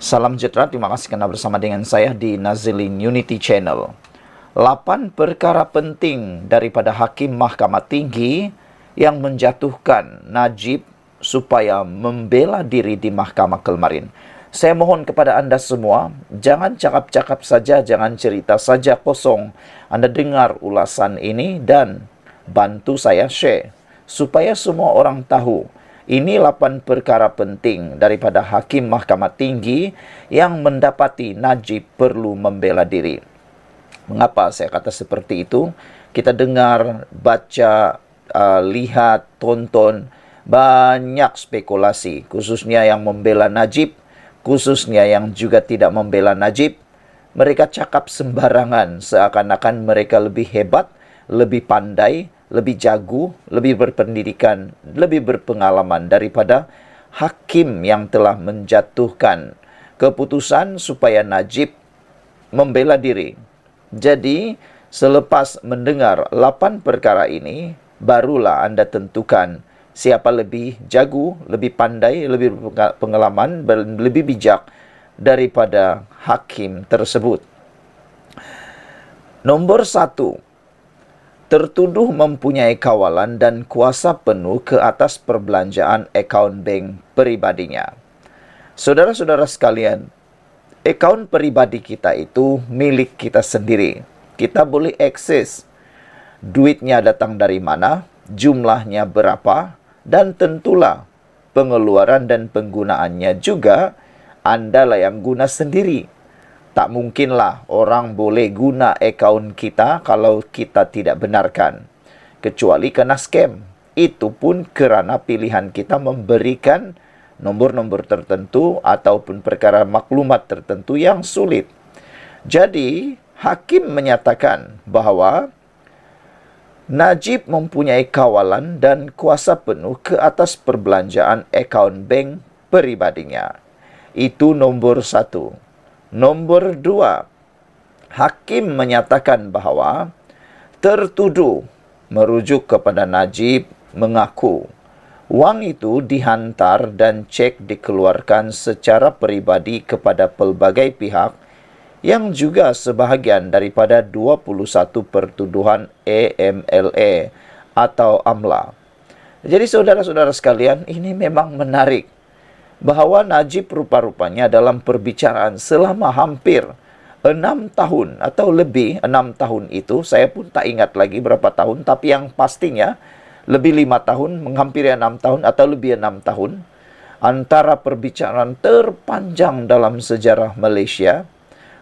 Salam sejahtera, terima kasih karena bersama dengan saya di Nazilin Unity Channel. 8 perkara penting daripada Hakim Mahkamah Tinggi yang menjatuhkan Najib supaya membela diri di Mahkamah kemarin. Saya mohon kepada anda semua, jangan cakap-cakap saja, jangan cerita saja kosong. Anda dengar ulasan ini dan bantu saya share, supaya semua orang tahu. Ini 8 perkara penting daripada Hakim Mahkamah Tinggi yang mendapati Najib perlu membela diri. Mengapa saya kata seperti itu? Kita dengar, baca, lihat, tonton, banyak spekulasi, khususnya yang membela Najib, khususnya yang juga tidak membela Najib. Mereka cakap sembarangan, seakan-akan mereka lebih hebat, lebih pandai, lebih jago, lebih berpendidikan, lebih berpengalaman daripada hakim yang telah menjatuhkan keputusan supaya Najib membela diri. Jadi, selepas mendengar 8 perkara ini, barulah anda tentukan siapa lebih jago, lebih pandai, lebih berpengalaman, lebih bijak daripada hakim tersebut. Nombor 1, tertuduh mempunyai kawalan dan kuasa penuh ke atas perbelanjaan akaun bank peribadinya. Saudara-saudara sekalian, akaun peribadi kita itu milik kita sendiri. Kita boleh akses duitnya datang dari mana, jumlahnya berapa, dan tentulah pengeluaran dan penggunaannya juga anda lah yang guna sendiri. Tak mungkinlah orang boleh guna akaun kita kalau kita tidak benarkan. Kecuali kena scam. Itu pun kerana pilihan kita memberikan nombor-nombor tertentu ataupun perkara maklumat tertentu yang sulit. Jadi, hakim menyatakan bahawa Najib mempunyai kawalan dan kuasa penuh ke atas perbelanjaan akaun bank peribadinya. Itu nombor 1. Nombor 2, hakim menyatakan bahawa tertuduh merujuk kepada Najib mengaku wang itu dihantar dan cek dikeluarkan secara peribadi kepada pelbagai pihak yang juga sebahagian daripada 21 pertuduhan AMLA atau AMLA. Jadi saudara-saudara sekalian, ini memang menarik bahawa Najib rupa-rupanya dalam perbicaraan selama hampir 6 tahun atau lebih 6 tahun itu, saya pun tak ingat lagi berapa tahun, tapi yang pastinya lebih 5 tahun, menghampiri 6 tahun atau lebih 6 tahun, antara perbicaraan terpanjang dalam sejarah Malaysia.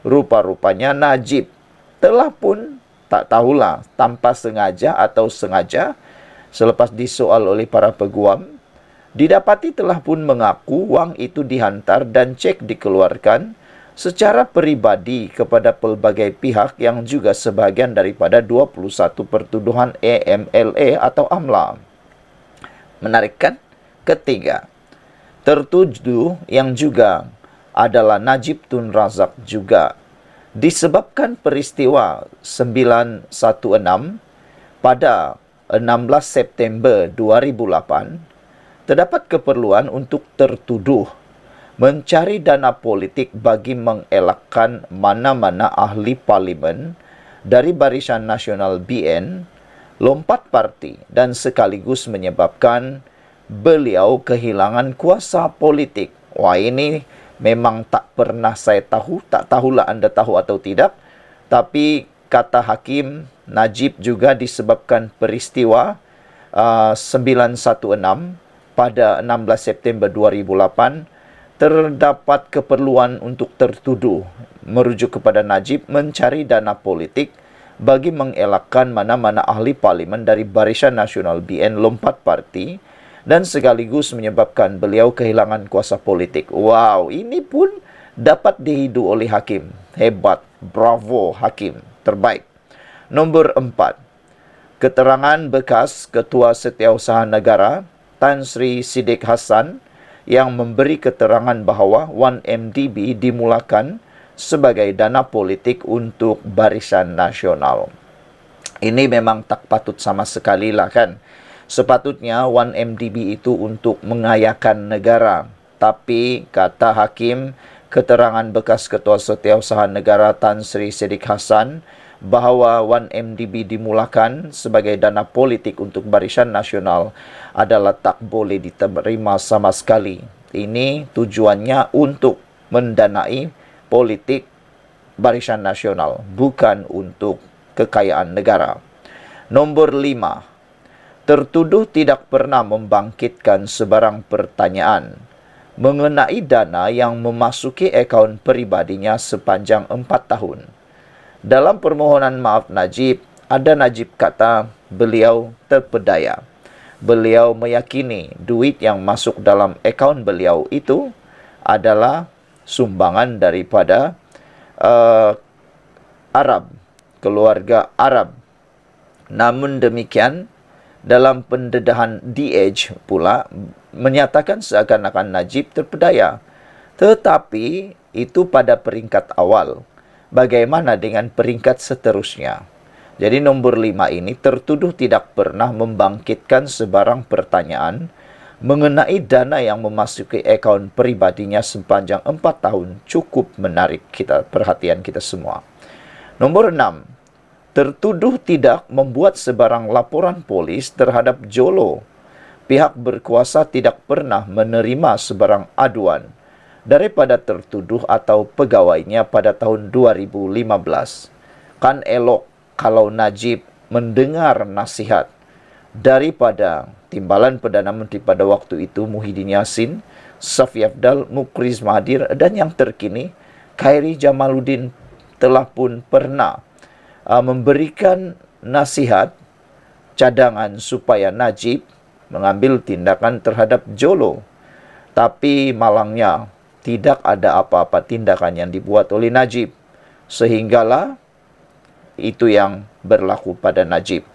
Rupa-rupanya Najib telah pun, tak tahulah tanpa sengaja atau sengaja, selepas disoal oleh para peguam, didapati telah pun mengaku wang itu dihantar dan cek dikeluarkan secara peribadi kepada pelbagai pihak yang juga sebahagian daripada 21 pertuduhan AMLA atau AMLA. Menarik kan? Ketiga, tertuduh yang juga adalah Najib Tun Razak juga disebabkan peristiwa 916 pada 16 September 2008, terdapat keperluan untuk tertuduh mencari dana politik bagi mengelakkan mana-mana ahli parlimen dari Barisan Nasional BN lompat parti dan sekaligus menyebabkan beliau kehilangan kuasa politik. Wah, ini memang tak pernah saya tahu, tak tahulah anda tahu atau tidak, tapi kata hakim, Najib juga disebabkan peristiwa 916 pada 16 September 2008, terdapat keperluan untuk tertuduh merujuk kepada Najib mencari dana politik bagi mengelakkan mana-mana ahli parlimen dari Barisan Nasional BN lompat parti dan sekaligus menyebabkan beliau kehilangan kuasa politik. Wow, ini pun dapat dihidu oleh hakim. Hebat, bravo hakim, terbaik. Nombor 4, keterangan bekas Ketua Setiausaha Negara Tan Sri Siddiq Hassan yang memberi keterangan bahawa 1MDB dimulakan sebagai dana politik untuk Barisan Nasional. Ini memang tak patut sama sekali lah kan. Sepatutnya 1MDB itu untuk mengayakan negara. Tapi kata hakim, keterangan bekas Ketua Setiausaha Negara Tan Sri Siddiq Hasan bahawa 1MDB dimulakan sebagai dana politik untuk Barisan Nasional adalah tak boleh diterima sama sekali. Ini tujuannya untuk mendanai politik Barisan Nasional, bukan untuk kekayaan negara. Nombor 5. Tertuduh tidak pernah membangkitkan sebarang pertanyaan mengenai dana yang memasuki akaun peribadinya sepanjang 4 tahun. Dalam permohonan maaf Najib, ada Najib kata beliau terpedaya. Beliau meyakini duit yang masuk dalam akaun beliau itu adalah sumbangan daripada Arab, keluarga Arab. Namun demikian, dalam pendedahan The Edge pula menyatakan seakan-akan Najib terpedaya. Tetapi itu pada peringkat awal. Bagaimana dengan peringkat seterusnya? Jadi nombor 5 ini tertuduh tidak pernah membangkitkan sebarang pertanyaan mengenai dana yang memasuki akaun pribadinya sepanjang 4 tahun. Cukup menarik perhatian kita semua. Nombor 6. Tertuduh tidak membuat sebarang laporan polis terhadap Jolo. Pihak berkuasa tidak pernah menerima sebarang aduan daripada tertuduh atau pegawainya pada tahun 2015. Kan elok kalau Najib mendengar nasihat daripada Timbalan Perdana Menteri pada waktu itu Muhyiddin Yassin, Safi Afdal, Mukriz Mahathir, dan yang terkini Khairi Jamaluddin telah pun pernah memberikan nasihat cadangan supaya Najib mengambil tindakan terhadap Jolo. Tapi malangnya tidak ada apa-apa tindakan yang dibuat oleh Najib. Sehinggalah itu yang berlaku pada Najib.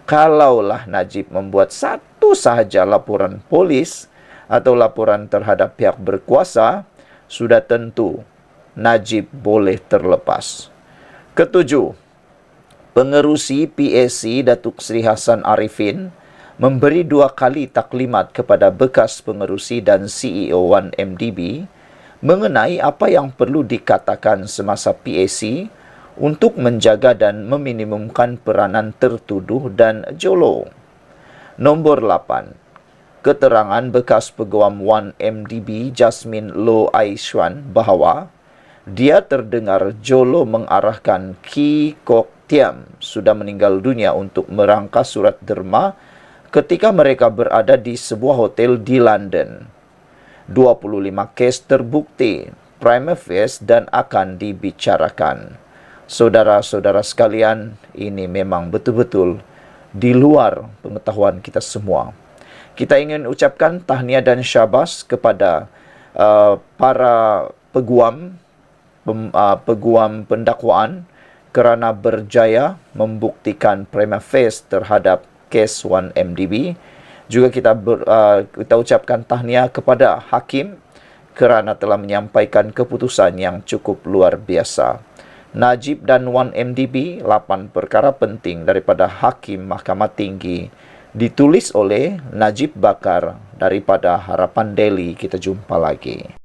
Kalaulah Najib membuat satu sahaja laporan polis atau laporan terhadap pihak berkuasa, sudah tentu Najib boleh terlepas. Ketujuh, pengerusi PAC Datuk Seri Hassan Arifin memberi 2 kali taklimat kepada bekas pengerusi dan CEO 1MDB mengenai apa yang perlu dikatakan semasa PAC untuk menjaga dan meminimumkan peranan tertuduh dan Jolo. Nombor 8. Keterangan bekas peguam 1MDB Jasmine Loh Aiswan bahawa dia terdengar Jolo mengarahkan Ki Kok Tiam sudah meninggal dunia untuk merangkas surat derma ketika mereka berada di sebuah hotel di London. 25 kes terbukti prima facie dan akan dibicarakan. Saudara-saudara sekalian, ini memang betul-betul di luar pengetahuan kita semua. Kita ingin ucapkan tahniah dan syabas kepada para peguam pendakwaan kerana berjaya membuktikan prima facie terhadap kes 1MDB. Juga kita ucapkan tahniah kepada hakim kerana telah menyampaikan keputusan yang cukup luar biasa. Najib dan 1MDB, 8 perkara penting daripada Hakim Mahkamah Tinggi, ditulis oleh Najib Bakar daripada Harapan Daily. Kita jumpa lagi.